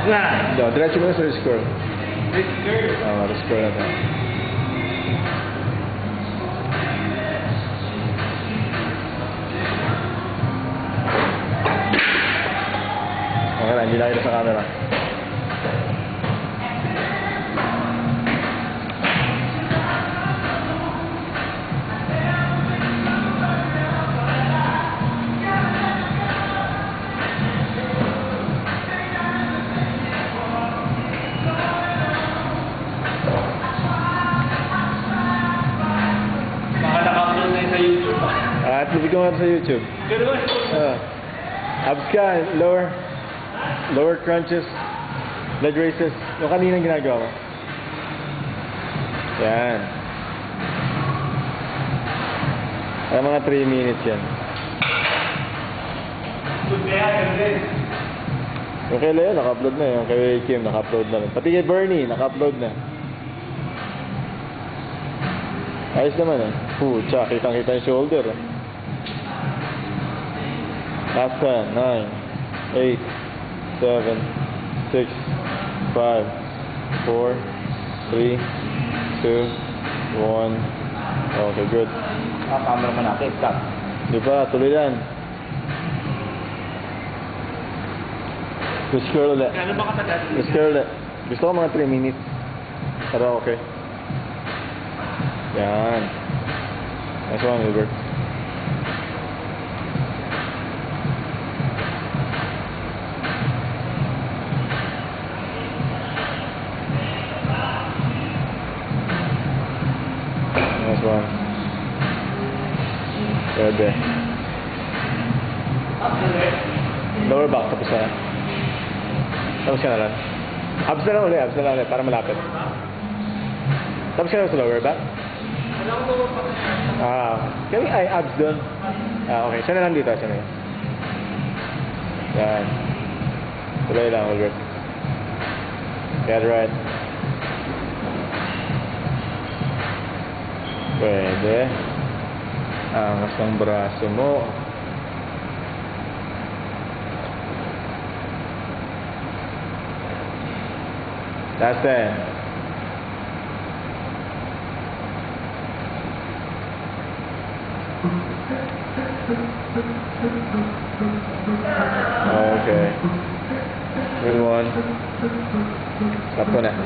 Nah. Diretso mo na sa wrist curl. This girl. Wrist curl na tayo. Okay na, hindi na kita sa camera. Baka naka-upload na yun sa YouTube. At lubig ko nga sa YouTube. Pero Abs ka, lower crunches, leg raises. Yung kanina ginagawa mo. Yan. Ay, mga 3 minutes yan. good kaya, ganun. Yung kay Leo, naka-upload na. Yung kay Kim, naka-upload na rin. Pati kay Bernie, naka-upload na. Ayos naman eh. Pucha, kitang-kita yung shoulder. Last 10, 9, 8, 7, 6, 5, 4, 3, 2, 1. Okay, good. Camera mo natin, stop. Di ba? Tuloy yan. Push curl ulit. Ano ba katagal? Push curl ulit. Gusto ko mga 3 minutes. Pero okay. Yan. Nice one, Wilbert. Nice one. Pwede. Lower back, tapos na. Tapos ka na lang. Abs na lang ulit, para malapit. Tapos ka na sa lower back? Kaya ay abs doon. Okay. Siya na lang dito, siya na yan. Yan. Tuloy lang, Wilbert. Get right. Pwede. Angas ng braso mo. Last 10. Okay. Good one. Stop ko na.